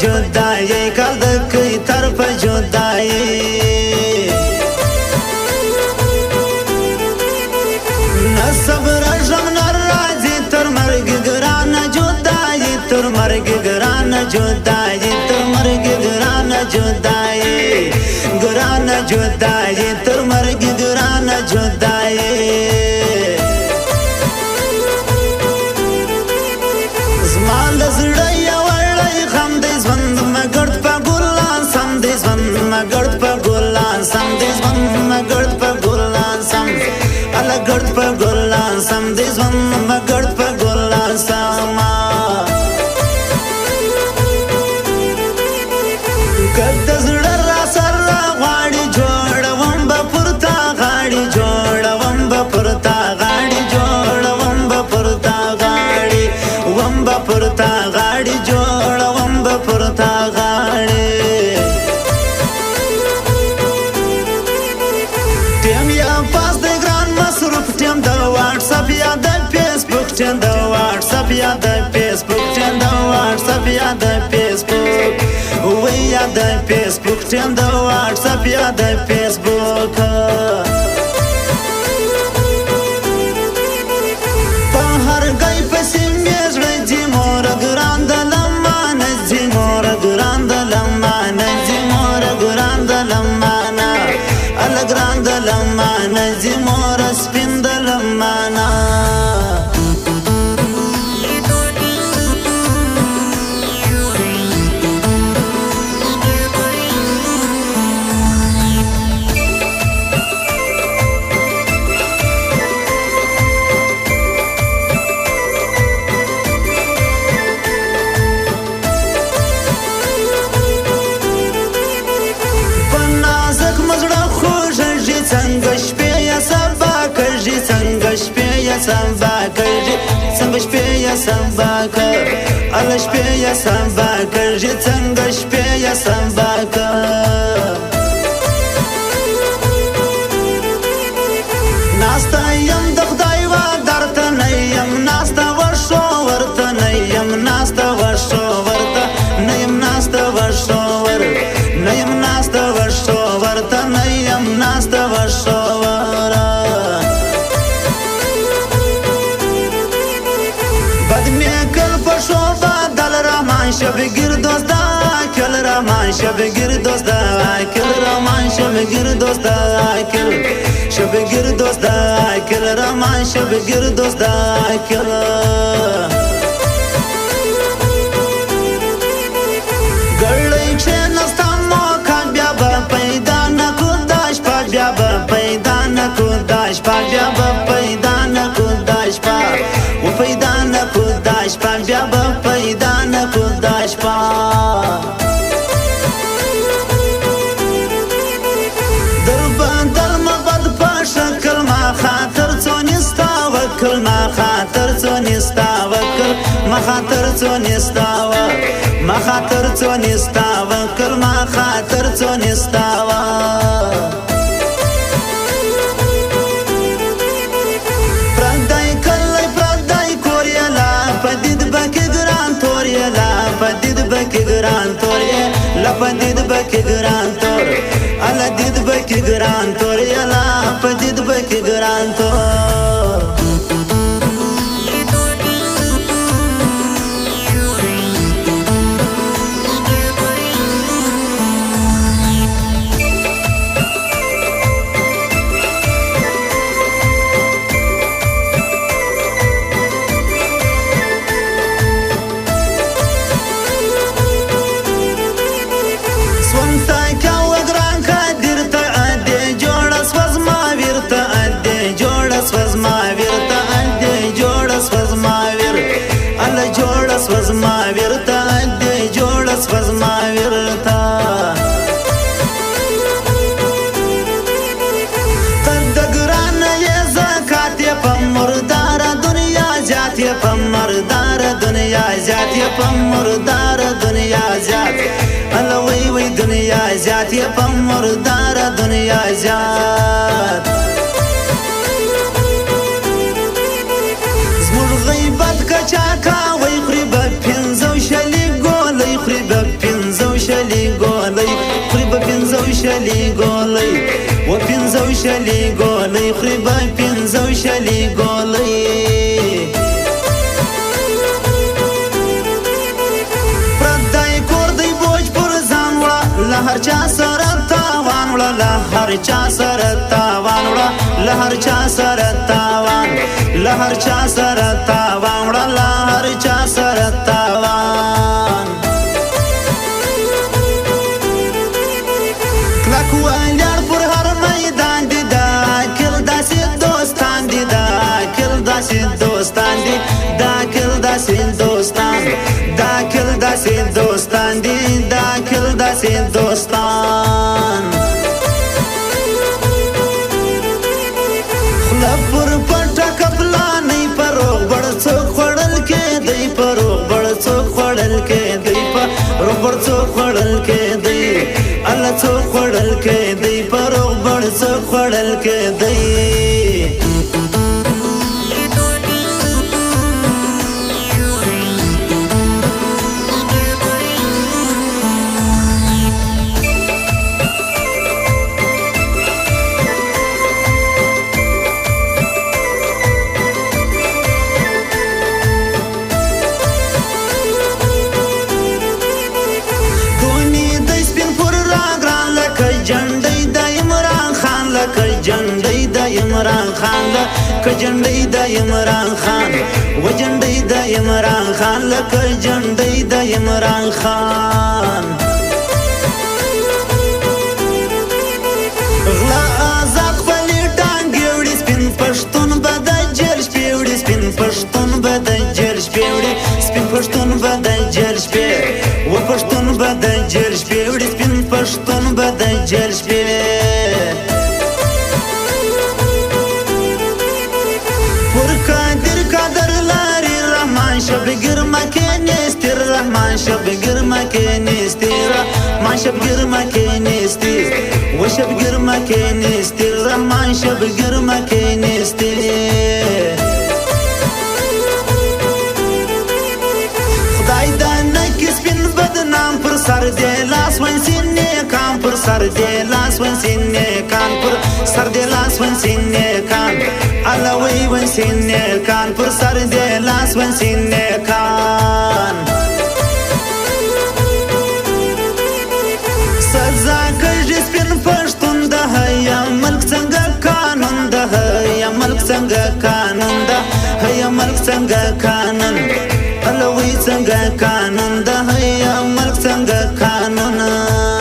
جدایي کال د کوي تر په جدایي نه صبر ژم نه راځي تر مرګ ګرانه جدایي تر مرګ ګرانه جدایي تر مرګ ګرانه جدایي ګرانه جدایي تر مرګ ګرانه جدایي زما له زړه یو وړی غم دی ژوند مګړد په ګلان سم دی ژوند مګړد په ګلان سم دی ژوند مګړد په ګلان سم اله ګړد په ګلان سم دی ژوند مګړد په ګلان سم کد زړه را سره غاړي جوړوم به پورته غاړي جوړوم به پورته غاړي جوړوم به پورته غاړي وم به پورته غاړي جوړوم به پورته غاړي ټیم یا پاس د ګران مصروف ټیم د واتس اپ یا د فیسبوک ټیم د واتس اپ یا د فیسبوک ټیم د واتس اپ یا د فیسبوک وی یا د فیسبوک ټیم د واتس اپ یا د فیسبوک په هر ګای پسې مې زړه دي مور ګران د لمانه دي مور ګران د لمانه دي مور ګران د لمانه ال ګران د لمانه دي مور سپین د لمانه څنګه شپې یا سبا کړي څنګه شپې یا سبا کړي څنګه شپې یا سبا کړي ال شپې یا سبا کړي څنګه شپې یا سبا کړي ناستا یم د خدای وا درته نه یم ناستا ورشو ورته نه یم ناستا ورشو ورته نه یم ناستا ورشو ور نه یم ناستا ورشو ورته نه یم ناستا ورشو ور بد می کل پښو بدل رحمان شب ګردوز دا کل رحمان شب ګردوز دا کل رحمان شب ګردوز دا کل شب ګردوز دا کل رحمان شب ګردوز دا کل ګړې چې نستمو کان بیا به پیدا نه کو داش پات بیا به پیدا نه کو داش پات بیا به پیدا نه کو داش پات و پیدا نه کو داش پات بیا به پیدا نه کو داش پات در بدل مبد په شکل ما خاطر څونستا وکل ما خاطر څونستا وکل ما خاطر څونستا ما خاطر څونستا وکل ما خاطر څونستا پردای کله پردای کوریا پدید بک ګران توریا لا پدید بک ګران توریا لا پدید بک ګران تور ال دید بک ګران توریا لا پدید بک ګران تور سوز ما ورتا دې جوړ سوز ما ورتا تد ګران یې زکات یې په مردار دنیا ذات یې په مردار دنیا ذات یې په مردار دنیا ذات الوی وی دنیا ذات یې په مردار دنیا ذات زموږ غیبت کچا کا وای خري په پنځو شلې ګولې خري په شلې ګولۍ خوري به پنځه شلې ګولۍ پردی کور دی بوج پر ځان وړه له هر چا سره تاوان وړه له هر چا سره تاوان وړه له هر چا سره تاوان له هر چا سره تاوان وړه له هر چا سره تاوان کلک ولاړ پر هر میدان دي دا کل داسې دوستان دي دا کل داسې دوستان دي دا کل داسې دوستان دا کل داسې دوستان دي دا کل داسې دوستان پر پټه کپلانې پر روغبړ څوک خوړل کېدی پر روغبړ څوک خوړل کېدی پر روغبړ څوک خوړل کېدی الله څوک خوړل کېدی پر روغبړ څوک خوړل کېدی عمران خان لکه جنډۍ د عمران خان و جنډۍ د عمران خان لکه جنډۍ د عمران خان غلا آزاد خپلې ټانګې وړي سپین پښتون به د جیل شپې وړي سپین پښتون به د جیل شپې وړي سپین پښتون به د جیل شپې و پښتون به د جیل شپې وړي سپین پښتون به د جیل شپې شبگیر مکینستی رحمان شبگیر مکینستی رحمان شبگیر مکینستی و شبگیر مکینستی رحمان شبگیر مکینستی خدای دا نکی سپین بدنام پر سر دی لاس ونسی نیکان پر سر دی لاس ونسی نیکان پر سر دی لاس ونسی نیکان علوی ونسی نیکان پر سر دی لاس ونسی نیکان سزا کژی سپین پښتون ده یا ملک څنګه قانون ده یا ملک څنګه قانون ده یا ملک څنګه قانون علوی څنګه قانون ده یا ملک څنګه قانون